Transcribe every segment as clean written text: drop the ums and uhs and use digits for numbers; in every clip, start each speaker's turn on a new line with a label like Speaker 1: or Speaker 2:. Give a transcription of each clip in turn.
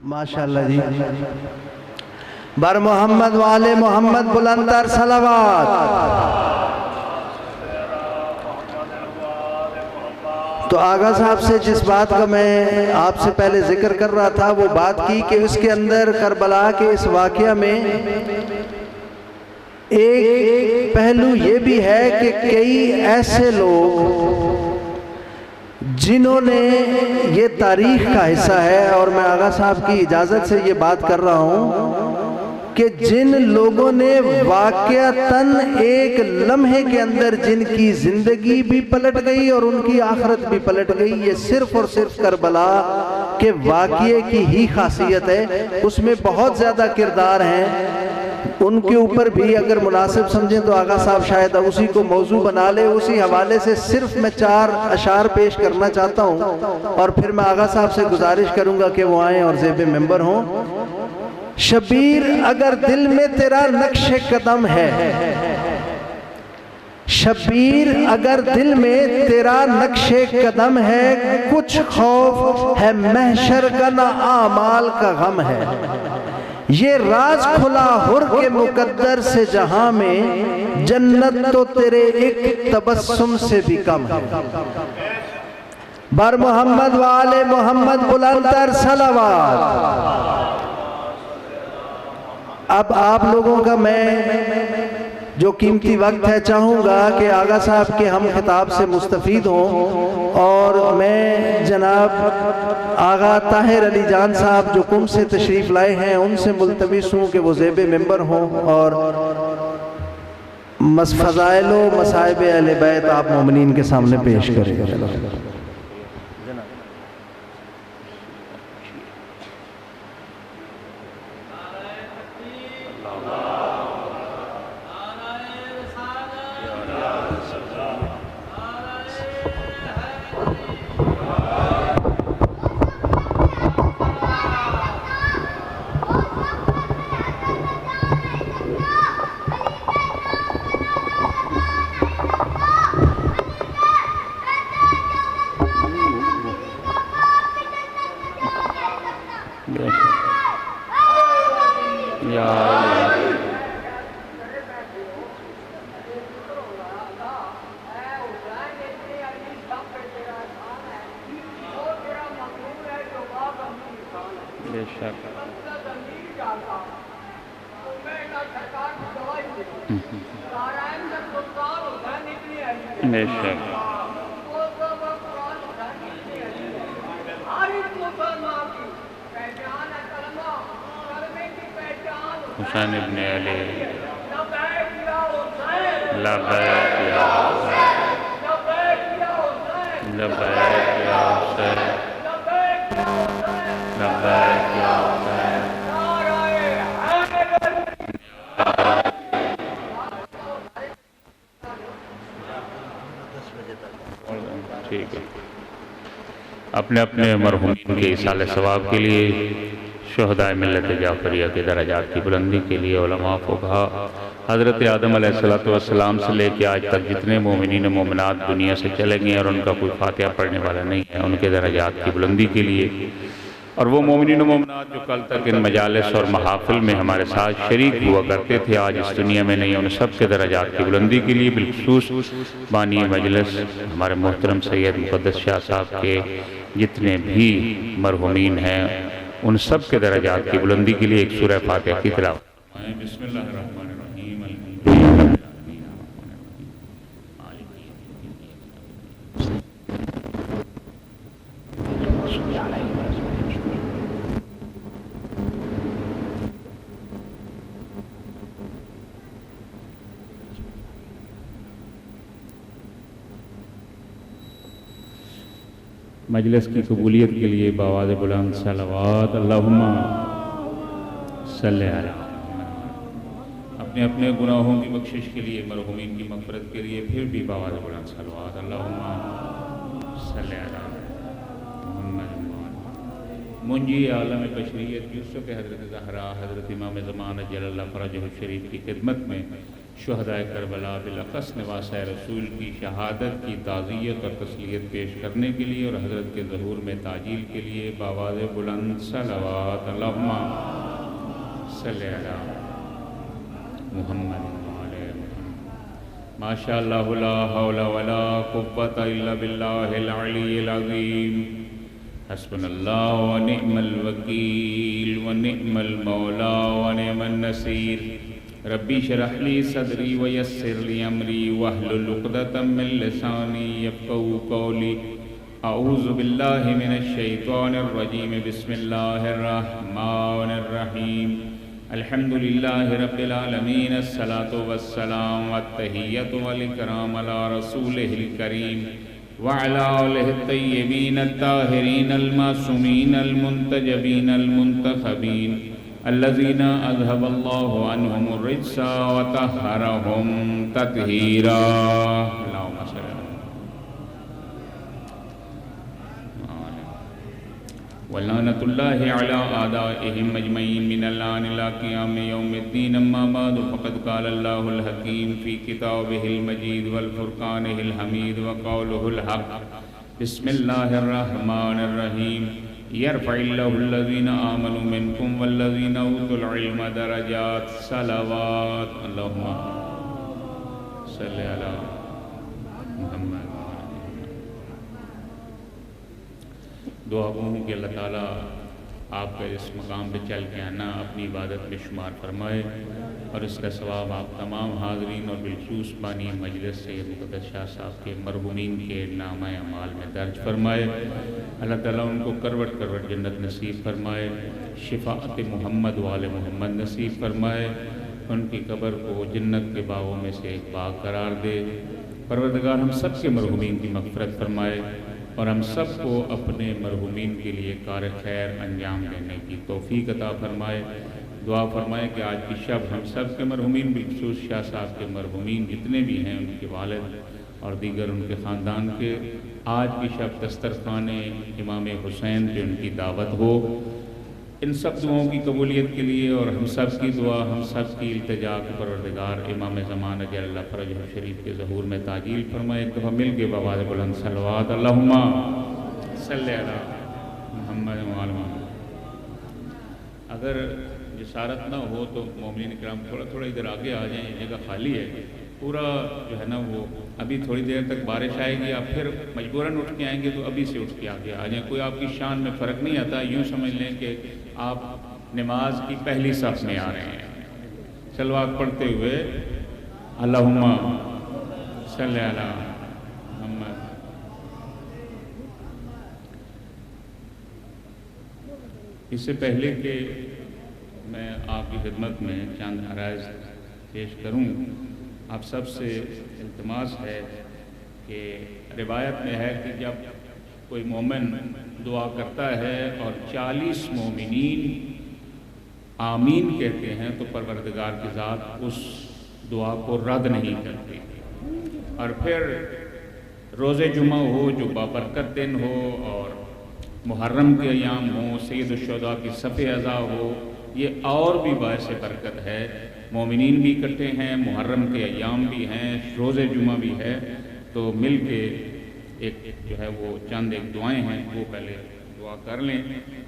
Speaker 1: ماشاءاللہ جی. بر محمد والے محمد بلندر صلوات. تو آغا صاحب سے جس بات کا میں آپ سے پہلے ذکر کر رہا تھا وہ بات کی کہ اس کے اندر کربلا کے اس واقعہ میں ایک پہلو یہ بھی ہے کہ کئی ایسے لوگ جنہوں نے یہ تاریخ کا حصہ ہے، اور میں آغا صاحب کی اجازت سے یہ بات کر رہا ہوں کہ جن لوگوں نے واقعتاً ایک لمحے کے اندر جن کی زندگی بھی پلٹ گئی اور ان کی آخرت بھی پلٹ گئی، یہ صرف اور صرف کربلا کے واقعے کی ہی خاصیت ہے. اس میں بہت زیادہ کردار ہیں، ان کے اوپر بھی اگر مناسب سمجھیں تو آغا صاحب شاید اسی کو موضوع بنا لے. اسی حوالے سے صرف میں 4 اشعار پیش کرنا چاہتا ہوں اور پھر میں آغا صاحب سے گزارش کروں گا کہ وہ آئیں اور زیب ممبر ہوں. شبیر اگر دل میں تیرا نقش قدم ہے، شبیر اگر دل میں تیرا نقش قدم ہے، کچھ خوف ہے محشر کا نہ اعمال کا غم ہے. یہ راز کھلا حر کے مقدر سے جہاں میں، جنت تو تیرے ایک تبسم سے بھی کم ہے. بر محمد والے محمد بلندر صلوات. اب آپ لوگوں کا میں جو قیمتی وقت ہے چاہوں گا کہ آغا صاحب کے ہم خطاب سے مستفید ہوں، اور میں جناب آغا طاہر علی جان صاحب جو قم سے تشریف لائے ہیں ان سے ملتمس ہوں کہ وہ زیب ممبر ہوں اور فضائل و مصائب اہل بیت آپ مومنین کے سامنے پیش کریں.
Speaker 2: حسین ابن علی لبیک یا حسین لبیک یا حسین لبیک یا حسین. ٹھیک ہے. اپنے اپنے مرحومین کے ایصال ثواب کے لیے، شہدائے ملت جعفریہ کے درجات کی بلندی کے لیے، علماء فقہا حضرت آدم علیہ السلام سے لے کے آج تک جتنے مومنین و مومنات دنیا سے چلے گئے اور ان کا کوئی فاتحہ پڑھنے والا نہیں ہے، ان کے درجات کی بلندی کے لیے، اور وہ مومنین و مومنات جو کل تک ان مجالس اور محافل میں ہمارے ساتھ شریک ہوا کرتے تھے آج اس دنیا میں نہیں، ان سب کے درجات کی بلندی کے لیے، بالخصوص بانی مجلس ہمارے محترم سید مقدس شاہ صاحب کے جتنے بھی مرحومین ہیں ان سب کے درجات کی بلندی کے لیے ایک سورہ فاتحہ کی تلاوت. بسم اللہ الرحمن الرحیم. مجلس کی قبولیت کے لیے بآواز بلند صلوات اللہم صلی علی. اپنے اپنے گناہوں کی بخشش کے لیے، مرحومین کی مغفرت کے لیے پھر بھی بآواز بلند صلوات اللہم صلی علی محمد. منجی عالم بشریت یوسف حضرت زہرا حضرت امام زمان جل اللہ فرجہ الشریف کی خدمت میں شہدائے کربلا بالاخص نواسۂ رسول کی شہادت کی تعزیت اور تسلیت پیش کرنے کے لیے اور حضرت کے ظہور میں تعجیل کے لیے بآواز بلند صلوات اللہم صلی علی محمد وعلی محمد۔ ماشاء اللہ لا حول ولا قوۃ الا باللہ العلی العظیم۔ حسبنا اللہ ونعم الوکیل ونعم المولا ونعم النصیر۔ ربی اشرح لی صدری ویسر لی امری واحلل عقدۃ من لسانی یفقہوا قولی۔ اعوذ باللہ من الشیطان الرجیم، بسم اللہ الرحمن الرحیم۔ الحمد للہ رب العالمین، الصلاۃ والسلام والتحیۃ والاکرام علی رسولہ الکریم وعلی آلہ الطیبین الطاہرین المعصومین المنتجبین المنتخبین الذین اذهب اللہ عنہم الرجس وطہرہم تطہیرا۔ اللہم صلی علی ولعنۃ اللہ علی اعدائہم اجمعین من الآن الی قیام یوم الدین۔ اما بعد فقد قال اللہ الحکیم فی کتابہ المجید والفرقانہ الحمید وقولہ الحق۔ بسم اللہ الرحمن الرحیم۔ یرفع اللہ الذین آمنوا منکم والذین اوتوا العلم درجات۔ صلوات اللہم صلی علی محمد۔ دعا ہوں کہ اللہ تعالیٰ آپ کا اس مقام پہ چل کے آنا اپنی عبادت میں شمار فرمائے، اور اس کا ثواب آپ تمام حاضرین اور بالخصوص بانی مجلس سید مقدس شاہ صاحب کے مرحومین کے نامہ اعمال میں درج فرمائے۔ اللہ تعالیٰ ان کو کروٹ کروٹ جنت نصیب فرمائے، شفاعت محمد وآل محمد نصیب فرمائے، ان کی قبر کو جنت کے باغوں میں سے ایک باغ قرار دے۔ پروردگار ہم سب کے مرحومین کی مغفرت فرمائے، اور ہم سب کو اپنے مرحومین کے لیے کار خیر انجام دینے کی توفیق عطا فرمائے۔ دعا فرمائے کہ آج کی شب ہم سب کے مرحومین بالخصوص شاہ صاحب کے مرحومین جتنے بھی ہیں، ان کے والد اور دیگر ان کے خاندان کے، آج کی شب دسترخوان امام حسین پہ ان کی دعوت ہو۔ ان سب دعاؤں کی قبولیت کے لیے اور ہم سب کی دعا، ہم سب کی التجا کے پروردگار امام زمان اجل اللہ فرجہ شریف کے ظہور میں تعجیل فرمائے۔ ایک دفعہ مل کے بآواز بلند صلوات اللہم صلی علی محمد وعلی محمد۔ اگر جسارت نہ ہو تو مومنین کرام تھوڑا تھوڑا ادھر آگے آ جائیں، جگہ خالی ہے پورا جو ہے نا، وہ ابھی تھوڑی دیر تک بارش آئے گی، آپ پھر مجبوراً اٹھ کے آئیں گے تو ابھی سے اٹھ کے آگے آ جائیں۔ کوئی آپ کی شان میں فرق نہیں آتا، یوں سمجھ لیں کہ آپ نماز کی پہلی صف میں آ رہے ہیں۔ صلوات پڑھتے ہوئے اللہم صلی علی محمد۔ اس سے پہلے کہ میں آپ کی خدمت میں چند عرائض پیش کروں، آپ سب سے التماس ہے کہ روایت میں ہے کہ جب کوئی مومن دعا کرتا ہے اور 40 مومنین آمین کہتے ہیں تو پروردگار کی ذات اس دعا کو رد نہیں کرتی۔ اور پھر روز جمعہ ہو جو بابرکت دن ہو، اور محرم کے ایام ہوں، سید الشہداء کی صف اعزاء ہو، یہ اور بھی باعث برکت ہے۔ مومنین بھی اکٹھے ہیں، محرم کے ایام بھی ہیں، روز جمعہ بھی ہے، تو مل کے ایک جو ہے وہ چند ایک دعائیں ہیں، وہ پہلے دعا کر لیں۔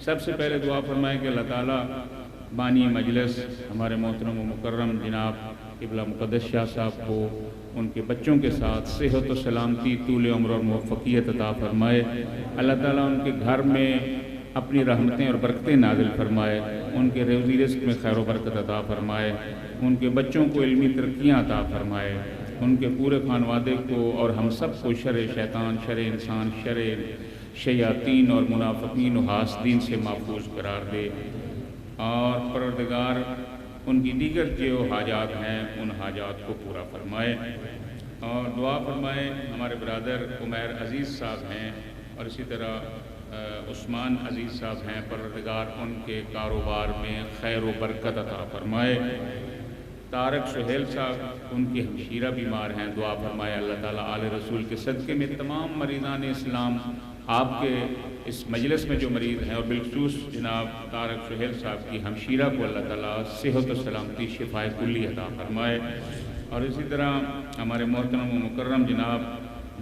Speaker 2: سب سے پہلے دعا فرمائیں کہ اللہ تعالیٰ بانی مجلس ہمارے محترم و مکرم جناب قبلہ مقدس شاہ صاحب کو ان کے بچوں کے ساتھ صحت و سلامتی، طول عمر اور موفقیت عطا فرمائے۔ اللہ تعالیٰ ان کے گھر میں اپنی رحمتیں اور برکتیں نازل فرمائے، ان کے روزی رزق میں خیر و برکت عطا فرمائے، ان کے بچوں کو علمی ترقیاں عطا فرمائے، ان کے پورے خانوادے کو اور ہم سب کو شر شیطان، شر انسان، شر شیاطین اور منافقین و حاسدین سے محفوظ قرار دے، اور پروردگار ان کی دیگر جو حاجات ہیں ان حاجات کو پورا فرمائے۔ اور دعا فرمائے ہمارے برادر عمیر عزیز صاحب ہیں، اور اسی طرح عثمان عزیز صاحب ہیں، پروردگار ان کے کاروبار میں خیر و برکت عطا فرمائے۔ طارق سہیل صاحب ان کی ہمشیرہ بیمار ہیں، دعا فرمائے اللہ تعالیٰ آل رسول کے صدقے میں تمام مریضان اسلام آپ کے اس مجلس میں جو مریض ہیں، اور بالخصوص جناب طارق سہیل صاحب کی ہمشیرہ کو اللہ تعالیٰ صحت و سلامتی، شفائے کلی عطا فرمائے۔ اور اسی طرح ہمارے محترم و مکرم جناب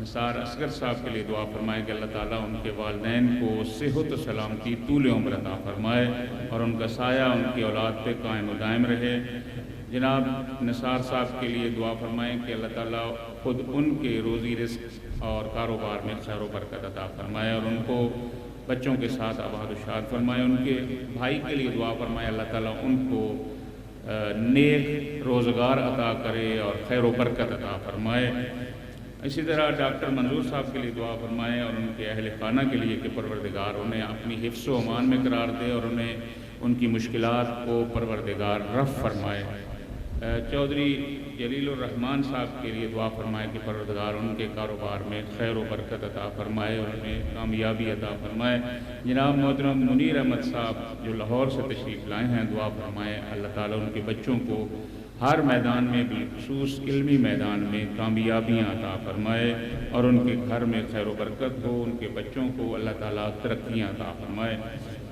Speaker 2: نثار اصغر صاحب کے لیے دعا فرمائیں کہ اللہ تعالیٰ ان کے والدین کو صحت و سلامتی طول عمر عطا فرمائے اور ان کا سایہ ان کی اولاد پہ قائم و دائم رہے۔ جناب نثار صاحب کے لیے دعا فرمائیں کہ اللہ تعالیٰ خود ان کے روزی رزق اور کاروبار میں خیر و برکت عطا فرمائے اور ان کو بچوں کے ساتھ آباد و شاد فرمائے۔ ان کے بھائی کے لیے دعا فرمائے اللہ تعالیٰ ان کو نیک روزگار عطا کرے اور خیر و برکت عطا فرمائے۔ اسی طرح ڈاکٹر منظور صاحب کے لیے دعا فرمائیں اور ان کے اہل خانہ کے لیے کہ پروردگار انہیں اپنی حفظ و امان میں قرار دے اور انہیں ان کی مشکلات کو پروردگار رفع فرمائے۔ چودھری جلیل الرحمن صاحب کے لیے دعا فرمائے کہ پروردگار ان کے کاروبار میں خیر و برکت عطا فرمائے اور انہیں کامیابی عطا فرمائے۔ جناب محترم منیر احمد صاحب جو لاہور سے تشریف لائے ہیں دعا فرمائے اللہ تعالیٰ ان کے بچوں کو ہر میدان میں بالخصوص علمی میدان میں کامیابیاں عطا فرمائے اور ان کے گھر میں خیر و برکت ہو، ان کے بچوں کو اللہ تعالیٰ ترقیاں عطا فرمائے۔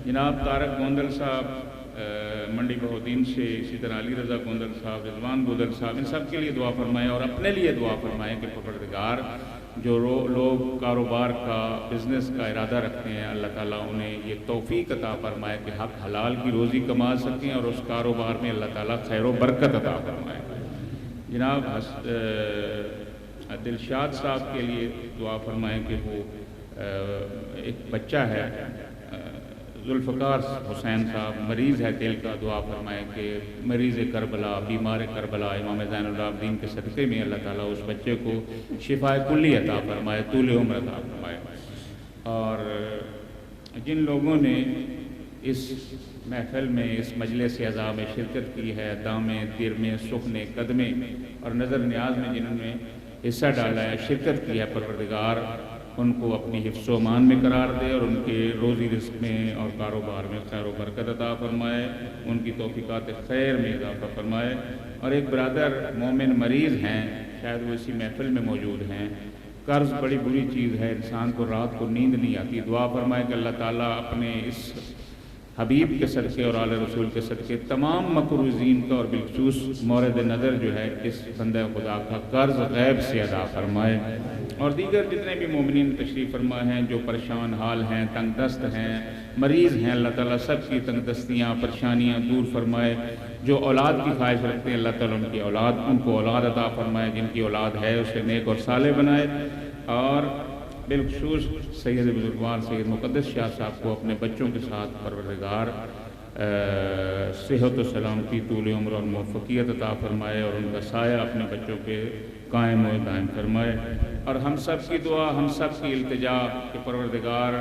Speaker 2: جناب طارق گوندل صاحب منڈی بہودین سے، اسی طرح علی رضا گوندل صاحب، رضوان گوندل صاحب، ان سب کے لیے دعا فرمائیں اور اپنے لیے دعا فرمائیں کہ پروردگار جو لوگ کاروبار کا بزنس کا ارادہ رکھتے ہیں اللہ تعالیٰ انہیں یہ توفیق عطا فرمائے کہ حق حلال کی روزی کما سکیں اور اس کاروبار میں اللہ تعالیٰ خیر و برکت عطا فرمائے۔ جناب دلشاد صاحب کے لیے دعا فرمائیں کہ وہ ایک بچہ ہے ذوالفقار حسین صاحب مریض ہے دل کا، دعا فرمائیں کہ مریض کربلا، بیمار کربلا امام زین العابدین کے صدقے میں اللہ تعالیٰ اس بچے کو شفاء کلی عطا فرمائے، طول عمر عطا فرمائے۔ اور جن لوگوں نے اس محفل میں اس مجلس اعزاز میں شرکت کی ہے، دامے درمے سخنے قدمے اور نظر نیاز میں جنہوں نے حصہ ڈالا ہے، شرکت کی ہے، پروردگار ان کو اپنی حفظ و امان میں قرار دے اور ان کے روزی رزق میں اور کاروبار میں خیر و برکت عطا فرمائے، ان کی توفیقات خیر میں اضافہ فرمائے۔ اور ایک برادر مومن مریض ہیں، شاید وہ اسی محفل میں موجود ہیں، قرض بڑی بری چیز ہے، انسان کو رات کو نیند نہیں آتی، دعا فرمائے کہ اللہ تعالیٰ اپنے اس حبیب کے صدقے اور آل رسول کے صدقے تمام مقروضین کا اور بالخصوص مورد نظر جو ہے اس بندہ خدا کا قرض غیب سے ادا فرمائے۔ اور دیگر جتنے بھی مومنین تشریف فرما ہیں جو پریشان حال ہیں، تنگ دست ہیں، مریض ہیں، اللہ تعالیٰ سب کی تنگ دستیاں پریشانیاں دور فرمائے۔ جو اولاد کی خواہش رکھتے ہیں اللہ تعالیٰ ان کو اولاد عطا فرمائے، جن کی اولاد ہے اسے نیک اور صالح بنائے۔ اور بالخصوص سید بزرگوار سید مقدس شاہ صاحب کو اپنے بچوں کے ساتھ پروردگار صحت و سلامتی، طول عمر اور موفقیت عطا فرمائے اور ان کا سایہ اپنے بچوں پہ قائم و دائم فرمائے۔ اور ہم سب کی دعا، ہم سب کی التجا کہ پروردگار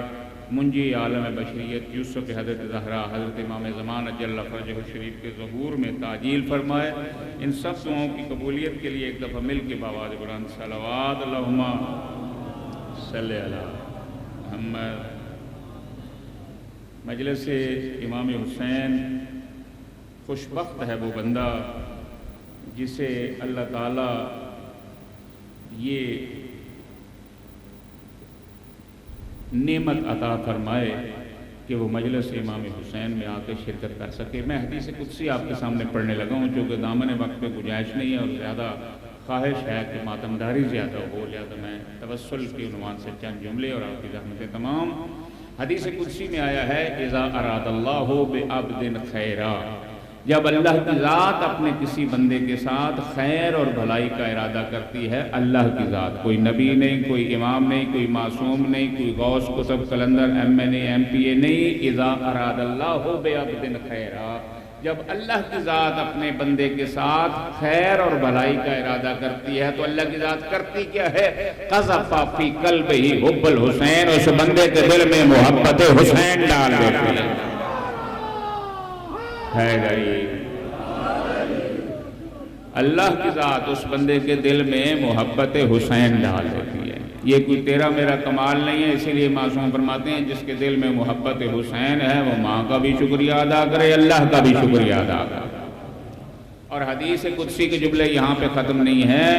Speaker 2: منجی عالم بشریت یوسف حضرت زہرا حضرت امام زمان اجل فرجہ الشریف کے ظہور میں تعجیل فرمائے۔ ان سب دعاؤں کی قبولیت کے لیے ایک دفعہ مل کے بآواز بلند صلوات اللہم صلی علی محمد۔ مجلس امام حسین خوشبخت ہے وہ بندہ جسے اللہ تعالیٰ یہ نعمت عطا فرمائے کہ وہ مجلس امام حسین میں آ کے شرکت کر سکے۔ میں حدیث قدسی آپ کے سامنے پڑھنے لگا ہوں، چونکہ دامن وقت پہ گنجائش نہیں ہے اور زیادہ خواہش ہے کہ ماتمداری زیادہ ہو، لہذا میں توسل کے عنوان سے چند جملے اور آپ کی زحمتیں تمام۔ حدیث قدسی میں آیا ہے اذا اراد اللہ بعبد خیرا، جب اللہ کی ذات اپنے کسی بندے کے ساتھ خیر اور بھلائی کا ارادہ کرتی ہے، اللہ کی ذات، کوئی نبی نہیں، کوئی امام نہیں، کوئی معصوم نہیں، کوئی غوث قطب قلندر M N A M P A نہیں، اذا اراد اللہ بعبد خیرا، جب اللہ کی ذات اپنے بندے کے ساتھ خیر اور بھلائی کا ارادہ کرتی ہے تو اللہ کی ذات کرتی کیا ہے؟ قذف فی قلبہ حب الحسین، اس بندے کے دل میں محبت حسین ڈال دیتی ہے غریب۔ اللہ کی ذات اس بندے کے دل میں محبت حسین ڈال دیتی ہے۔ یہ کوئی تیرا میرا کمال نہیں ہے، اسی لیے معصوم فرماتے ہیں جس کے دل میں محبت حسین ہے وہ ماں کا بھی شکریہ ادا کرے، اللہ کا بھی شکریہ ادا کرے۔ اور حدیث قدسی کے جملے یہاں پہ ختم نہیں ہے،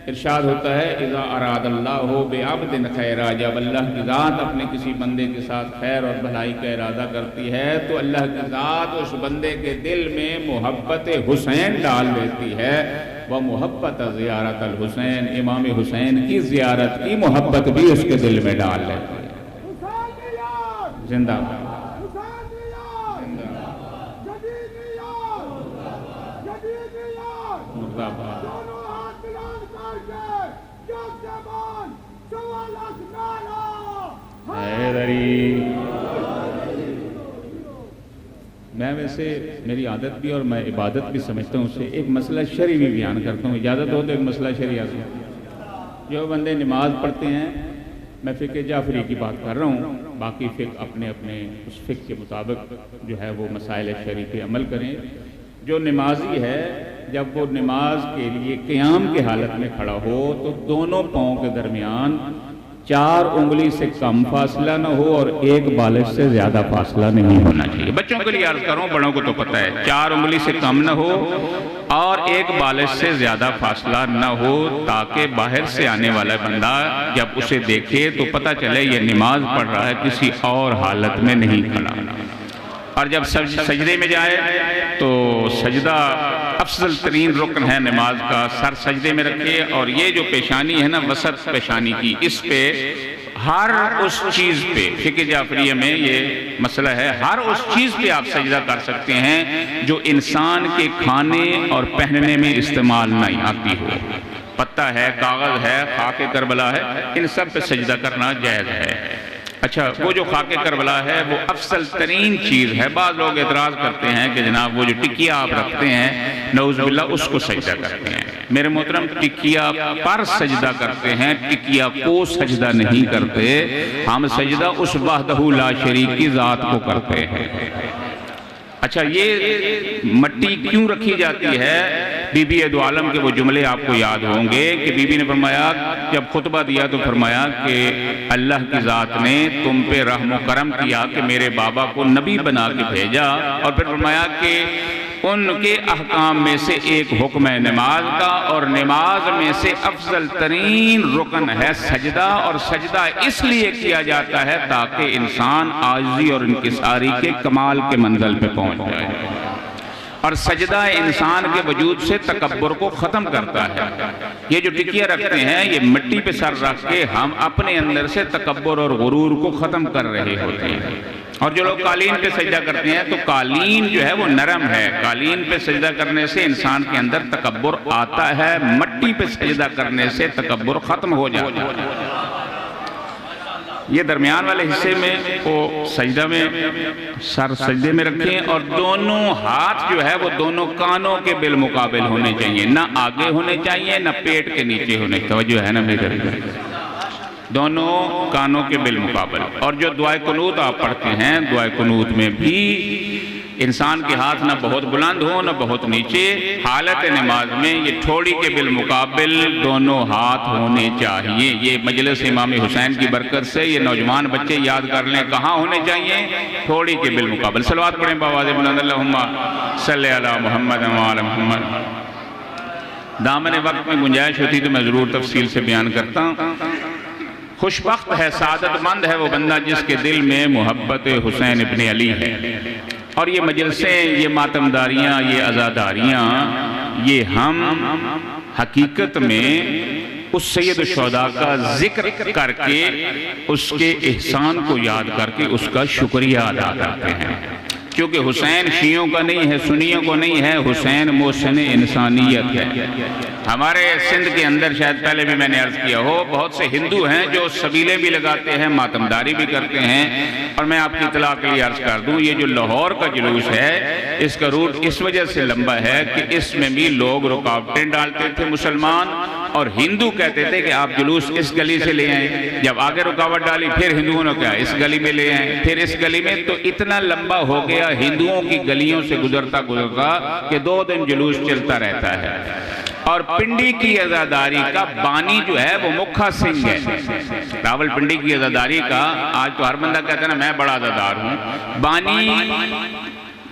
Speaker 2: ارشاد ہوتا ہے اذا اراد اللہ بعبد خیرا، جب اللہ کی ذات اپنے کسی بندے کے ساتھ خیر اور بھلائی کا ارادہ کرتی ہے تو اللہ کی ذات اس بندے کے دل میں محبت حسین ڈال دیتی ہے۔ وہ محبت زیارت الحسین، امام حسین کی زیارت کی محبت بھی اس کے دل میں ڈال لیتے ہیں۔ زندہ میں ویسے میری عادت بھی اور میں عبادت بھی سمجھتا ہوں اسے ایک مسئلہ شرعی بھی بیان کرتا ہوں، اجازت ہو تو ایک مسئلہ شرعی جو بندے نماز پڑھتے ہیں، میں فقہ جعفری کی بات کر رہا ہوں، باقی فقہ اپنے اپنے اس فقہ کے مطابق جو ہے وہ مسائل شرعی پہ عمل کریں۔ جو نمازی ہے جب وہ نماز کے لیے قیام کی حالت میں کھڑا ہو تو دونوں پاؤں کے درمیان 4 انگلی سے کم فاصلہ نہ ہو اور 1 بالش سے زیادہ فاصلہ نہیں ہونا چاہیے۔ بچوں کے لیے عرض کروں، بڑوں کو تو پتہ ہے، 4 انگلی سے کم نہ ہو اور 1 بالش سے زیادہ فاصلہ نہ ہو، تاکہ باہر سے آنے والا بندہ جب اسے دیکھے تو پتہ چلے یہ نماز پڑھ رہا ہے، کسی اور حالت میں نہیں کھڑا۔ اور جب سجدے میں جائے تو سجدہ افضل ترین رکن ہے نماز کا، سر سجدے میں رکھے اور یہ جو پیشانی ہے نا وسط پیشانی کی، اس پہ ہر اس چیز پہ، فقہ جعفریہ میں یہ مسئلہ ہے، ہر اس چیز پہ آپ سجدہ کر سکتے ہیں جو انسان کے کھانے اور پہننے میں استعمال نہیں آتی ہو۔ پتہ ہے، کاغذ ہے، خاک کربلا ہے، ان سب پہ سجدہ کرنا جائز ہے۔ اچھا، وہ جو خاک کربلا ہے وہ افضل ترین چیز ہے۔ بعض لوگ اعتراض کرتے ہیں کہ جناب وہ جو ٹکیا آپ رکھتے ہیں نعوذ باللہ اس کو سجدہ کرتے ہیں۔ میرے محترم، ٹکیا پر سجدہ کرتے ہیں، ٹکیا کو سجدہ نہیں کرتے، ہم سجدہ اس وحدہ لا شریک کی ذات کو کرتے ہیں۔ اچھا، یہ مٹی کیوں رکھی جاتی ہے؟ بی بی دو عالم کے وہ جملے آپ کو یاد ہوں گے کہ بی بی نے فرمایا، جب خطبہ دیا تو فرمایا کہ اللہ کی ذات نے تم پہ رحم و کرم کیا کہ میرے بابا کو نبی بنا کے بھیجا، اور پھر فرمایا کہ ان کے احکام میں سے ایک حکم ہے نماز کا، اور نماز میں سے افضل ترین رکن ہے سجدہ، اور سجدہ اس لیے کیا جاتا ہے تاکہ انسان عاجزی اور انکساری کے کمال کے منزل پہ پہنچ جائے، اور سجدہ انسان کے وجود سے تکبر کو ختم کرتا ہے۔ یہ جو ٹکیا رکھتے ہیں یہ مٹی پہ سر رکھ کے ہم اپنے اندر سے تکبر اور غرور کو ختم کر رہے ہوتے ہیں۔ اور جو لوگ قالین پہ سجدہ کرتے ہیں تو قالین جو ہے وہ نرم ہے، قالین پہ سجدہ کرنے سے انسان کے اندر تکبر آتا ہے، مٹی پہ سجدہ کرنے سے تکبر ختم ہو جاتا ہے۔ یہ درمیان والے حصے میں وہ سجدہ میں سر سجدے میں رکھیں، اور دونوں ہاتھ جو ہے وہ دونوں کانوں کے بالمقابل ہونے چاہیے، نہ آگے ہونے چاہیے نہ پیٹ کے نیچے ہونے چاہیے، توجہ ہے نا میرے دونوں کانوں کے بالمقابل۔ اور جو دعائے قنوت آپ پڑھتے ہیں، دعائے قنوت میں بھی انسان کے ہاتھ نہ بہت بلند ہو نہ بہت نیچے، حالت نماز میں یہ ٹھوڑی کے بالمقابل دونوں ہاتھ ہونے چاہیے۔ یہ مجلس امام حسین کی برکت سے یہ نوجوان بچے یاد کر لیں، کہاں ہونے چاہیے؟ ٹھوڑی کے بالمقابل۔ صلوات پڑھیں بآواز بلند، اللہم صلی علی محمد و علی محمد۔ دامن وقت میں گنجائش ہوتی تو میں ضرور تفصیل سے بیان کرتا ہوں۔ خوش بخت ہے، سعادت مند ہے وہ بندہ جس کے دل میں محبت حسین ابن علی ہے۔ اور یہ مجلسیں، یہ ماتمداریاں، یہ عزاداریاں، یہ ہم حقیقت میں اس سید الشہداء کا ذکر کر کے اس کے احسان کو یاد کر کے اس کا شکریہ ادا کرتے ہیں، کیونکہ حسین شیعوں کا نہیں ہے، سنیوں کو نہیں ہے، حسین محسن انسانیت ہے۔ ہمارے سندھ کے اندر شاید پہلے بھی میں نے عرض کیا ہو، بہت سے ہندو ہیں جو سبیلیں بھی لگاتے ہیں، ماتمداری بھی کرتے ہیں، اور میں آپ کی اطلاع کے لیے عرض کر دوں، یہ جو لاہور کا جلوس ہے اس کا روٹ اس وجہ سے لمبا ہے کہ اس میں بھی لوگ رکاوٹیں ڈالتے تھے مسلمان، اور ہندو کہتے تھے کہ آپ جلوس اس گلی سے لے آئیں، جب آگے رکاوٹ ڈالی پھر ہندوؤں نے کہا اس گلی میں لے آئیں، پھر اس گلی میں، تو اتنا لمبا ہو گیا ہندوؤں کی گلیوں سے گزرتا کہ 2 دن جلوس چلتا رہتا ہے۔ اور پنڈی کی عزاداری کا بانی جو ہے وہ مکھا سنگھ ہے، راول پنڈی کی عزاداری کا، آج تو ہر بندہ کہتا ہے نا میں بڑا عزادار ہوں، بانی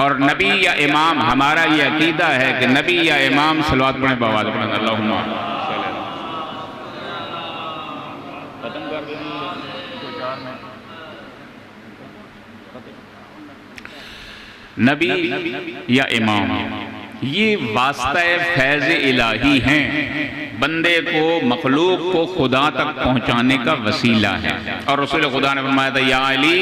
Speaker 3: اور نبی یا امام، ہمارا یہ عقیدہ ہے کہ نبی یا امام صلوات پڑھیں بآواز بلند اللہم نبی یا امام یہ واسطہ فیض الہی ہیں، بندے کو مخلوق کو خدا تک پہنچانے کا وسیلہ ہے۔ اور رسول خدا نے فرمایا تھا یا علی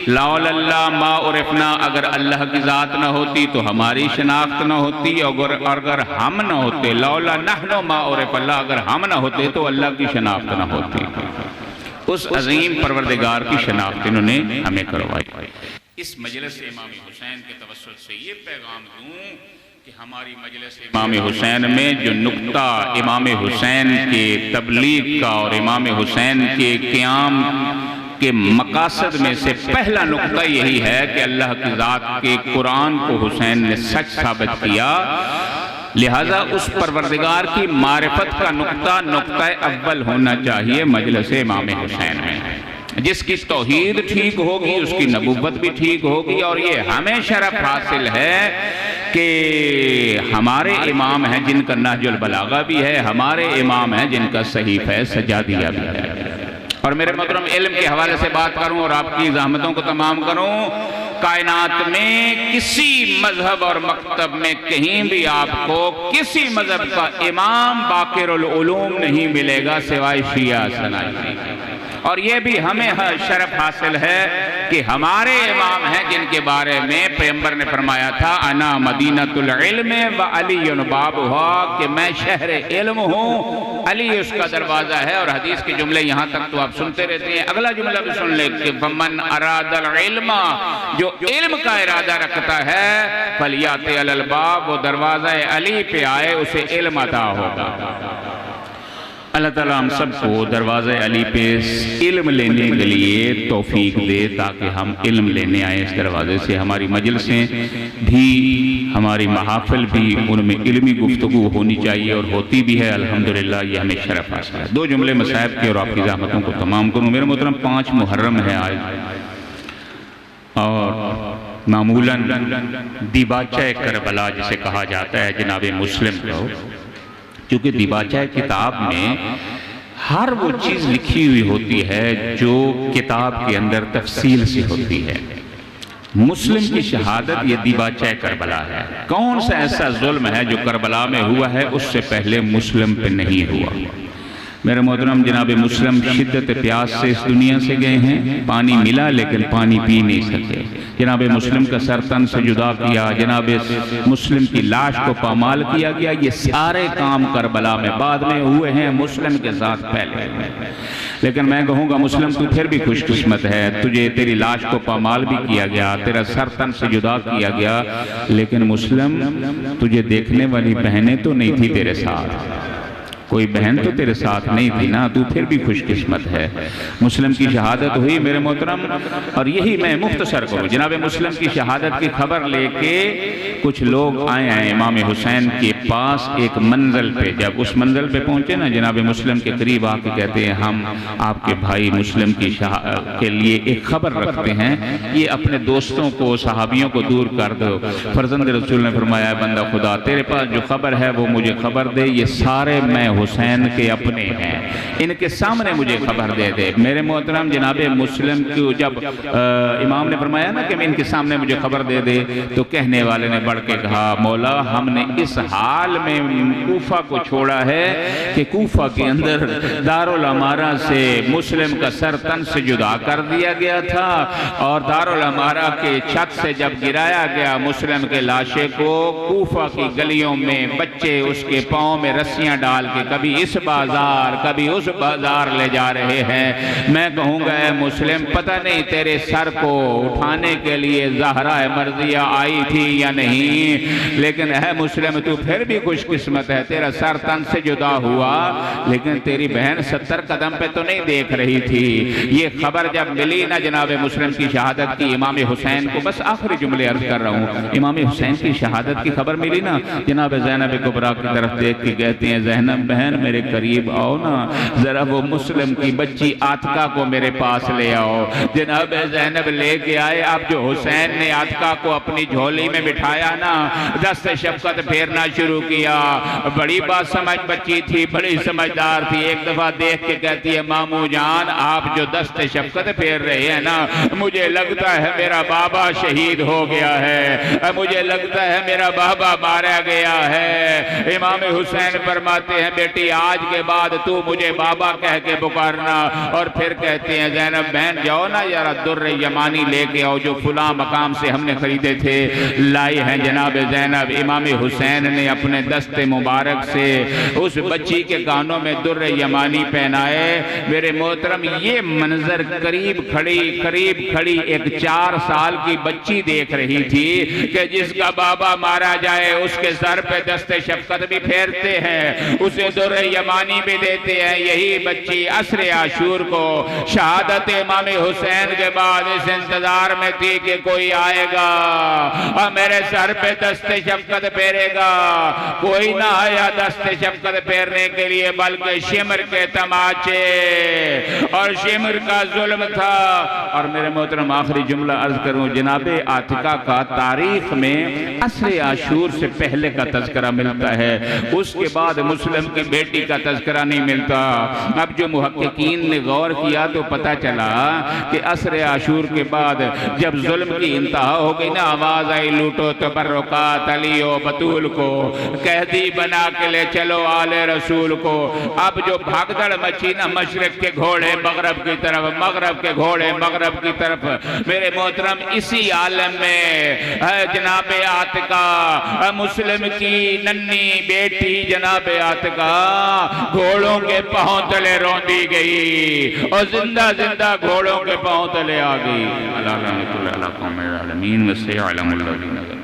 Speaker 3: لولا اللہ ما عرفنا، اگر اللہ کی ذات نہ ہوتی تو ہماری شناخت نہ ہوتی، اگر ہم نہ ہوتے لولا نحن ما عرف اللہ، اگر ہم نہ ہوتے تو اللہ کی شناخت نہ ہوتی۔ اس عظیم پروردگار کی شناخت انہوں نے ہمیں کروائی۔ اس مجلس امام حسین کے توسط سے یہ پیغام دوں کہ ہماری مجلس امام حسین میں جو نقطہ امام حسین کے تبلیغ کا اور امام حسین کے قیام کے مقاصد میں سے پہلا نقطہ یہی ہے کہ اللہ کی ذات کے قرآن کو حسین نے سچ ثابت کیا، لہذا اس پروردگار کی معرفت کا نقطہ اول ہونا چاہیے مجلس امام حسین میں۔ جس کی توحید ٹھیک ہوگی اس کی نبوت بھی ٹھیک ہوگی، اور یہ ہمیں شرف حاصل ہے کہ ہمارے امام ہیں جن کا نہج البلاغہ بھی ہے، ہمارے امام ہیں جن کا صحیفہ سجادیہ بھی ہے۔ اور میرے محترم علم کے حوالے سے بات کروں اور آپ کی زحمتوں کو تمام کروں، کائنات میں کسی مذہب اور مکتب میں کہیں بھی آپ کو کسی مذہب کا امام باقر العلوم نہیں ملے گا سوائے شیعہ سنائی۔ اور یہ بھی ہمیں شرف حاصل ہے کہ ہمارے امام ہیں جن کے بارے میں پیغمبر نے فرمایا تھا انا مدینۃ العلم و علی بابھا، کہ میں شہر علم ہوں، علی اس کا دروازہ ہے۔ اور حدیث کے جملے یہاں تک تو آپ سنتے رہتے ہیں، اگلا جملہ بھی سن لیں کہ فمن اراد العلم، جو علم کا ارادہ رکھتا ہے فلیات علی الباب، وہ دروازہ علی پہ آئے اسے علم عطا ہوگا۔ اللہ تعالیٰ ہم سب کو دروازہ علی پہ علم لینے کے لیے توفیق دے تاکہ ہم علم لینے آئیں اس دروازے سے۔ ہماری مجلسیں بھی، ہماری محافل بھی، ان میں علمی گفتگو ہونی چاہیے اور ہوتی بھی ہے الحمدللہ، یہ ہمیں شرف حاصل ہے۔ دو جملے مصائب کے اور آپ کی زحمتوں کو تمام کروں۔ میرے محترم 5 محرم ہے آج، اور معمولاً دیباچہ کربلا جسے کہا جاتا ہے جناب مسلم کو، کیونکہ دیباچہ کتاب میں ہر وہ چیز لکھی ہوئی ہوتی ہے جو کتاب کے اندر تفصیل سے ہوتی ہے۔ مسلم کی شہادت یہ دیباچہ کربلا ہے۔ کون سا ایسا ظلم ہے جو کربلا میں ہوا ہے اس سے پہلے مسلم پہ نہیں ہوا؟ میرے محترم جناب مسلم شدت پیاس سے اس دنیا سے گئے ہیں، پانی ملا لیکن پانی پی نہیں سکے۔ جناب مسلم کا سر تن سے جدا کیا، جناب مسلم کی لاش کو پامال کیا گیا، یہ سارے کام کربلا میں بعد میں ہوئے ہیں، مسلم کے ساتھ پہلے ہوئے ہیں۔ لیکن میں کہوں گا مسلم تو پھر بھی خوش قسمت ہے، تجھے تیری لاش کو پامال بھی کیا گیا، تیرا سر تن سے جدا کیا گیا، لیکن مسلم تجھے دیکھنے والی بہنیں تو نہیں تھی تیرے ساتھ، کوئی بہن تو تیرے ساتھ نہیں تھی نا، تو پھر بھی خوش قسمت ہے۔ مسلم کی شہادت ہوئی میرے محترم، اور یہی میں مختصر کروں، جناب مسلم کی شہادت کی خبر لے کے کچھ لوگ آئے ہیں امام حسین کے پاس ایک منزل پہ۔ جب اس منزل پہ پہنچے نا، جناب مسلم کے قریب آ کے کہتے ہیں ہم آپ کے بھائی مسلم کی کے لیے ایک خبر رکھتے ہیں، یہ اپنے دوستوں کو صحابیوں کو دور کر دو۔ فرزند رسول نے فرمایا بندہ خدا تیرے پاس جو خبر ہے وہ مجھے خبر دے، یہ سارے میں حسین کے اپنے ہیں، ان کے سامنے مجھے خبر دے دے۔ میرے محترم جناب مسلم کو جب امام نے فرمایا نا کہ ان کے سامنے مجھے خبر دے دے، تو کہنے والے نے بڑھ کے کہا مولا ہم نے اس حال میں کوفہ کو چھوڑا ہے کہ کوفہ کے اندر دارالعمارہ سے مسلم کا سر تن سے جدا کر دیا گیا تھا، اور دارالعمارہ کے چھت سے جب گرایا گیا مسلم کے لاشے کو، کوفہ کی گلیوں میں بچے اس کے پاؤں میں رسیاں ڈال کے کبھی اس بازار کبھی اس بازار لے جا رہے ہیں۔ میں کہوں گا اے مسلم پتہ نہیں تیرے سر کو اٹھانے کے لیے زہرہ مرضیہ آئی تھی یا نہیں، لیکن اے مسلم تو پھر بھی خوش قسمت ہے، تیرا سر تن سے جدا ہوا لیکن تیری بہن 70 قدم پہ تو نہیں دیکھ رہی تھی۔ یہ خبر جب ملی نا جناب مسلم کی شہادت کی امام حسین کو، بس آخری جملے عرض کر رہا ہوں، امام حسین کی شہادت کی خبر ملی نا، جناب زینب کبریٰ کی طرف دیکھ کے کہتے ہیں زینب بہن میرے قریب آؤ نا، ذرا وہ مسلم کی بچی عاتقہ کو میرے پاس لے آؤ۔ جناب زینب لے کے آئے۔ اب جو حسین نے عاتقہ کو اپنی جھولی میں بٹھایا نا، دست شفقت پھیرنا شروع کیا۔ بڑی بات سمجھ بچی تھی، بڑی سمجھدار تھی، ایک دفعہ دیکھ کے کہتی ہے مامو جان آپ جو دست شفقت پھیر رہے ہیں نا، مجھے لگتا ہے میرا بابا شہید ہو گیا ہے، مجھے لگتا ہے میرا بابا مارا گیا ہے۔ امام حسین فرماتے ہیں بیٹی آج کے بعد تو مجھے بابا کہہ کے پکارنا۔ اور پھر کہتے ہیں زینب بہن جاؤ نا ذرا در یمانی لے کے آؤ جو فلاں مقام سے ہم نے خریدے تھے، لائی ہیں جناب زینب۔ امام حسین نے اپنے دست مبارک سے اس بچی کے کانوں میں در یمانی پہنائے۔ میرے محترم یہ منظر قریب کھڑی ایک 4 سال کی بچی دیکھ رہی تھی کہ جس کا بابا مارا جائے اس کے سر پہ دست شفقت بھی پھیرتے ہیں، اسے در یمانی بھی دیتے ہیں۔ یہی بچی عصر عاشور کو شہادت امام حسین کے بعد اس انتظار میں تھی کہ کوئی آئے گا اور میرے سر پہ دست شفقت پھیرے گا۔ کوئی نہ آیا دست شفقت پھیرنے کے لیے، بلکہ شمر کے تماچے اور شمر کا ظلم تھا۔ اور میرے محترم آخری جملہ عرض کروں، جناب عاتقہ کا تاریخ میں عصر عاشور سے پہلے کا تذکرہ ملتا ہے، اس کے بعد مسلم کی بیٹی کا تذکرہ نہیں ملتا۔ اب جو محققین نے غور کیا تو پتہ چلا کہ عصر عاشور کے بعد جب ظلم کی انتہا ہو گئی نا، آواز آئی لوٹو تبرکات علی و بطول کو، قیدی بنا کے لے چلو آل رسول کو۔ اب جو بھگدڑ مچی نا، مشرق کے گھوڑے مغرب کی طرف، مغرب کے گھوڑے مغرب کی طرف، میرے محترم اسی عالم میں جناب عاتقہ مسلم کی ننھی بیٹی جناب عاتقہ گھوڑوں کے پاؤں تلے روندی گئی اور زندہ زندہ گھوڑوں کے پاؤں تلے آ گئی۔ اللہ رحمت اللہ علیہ وسلم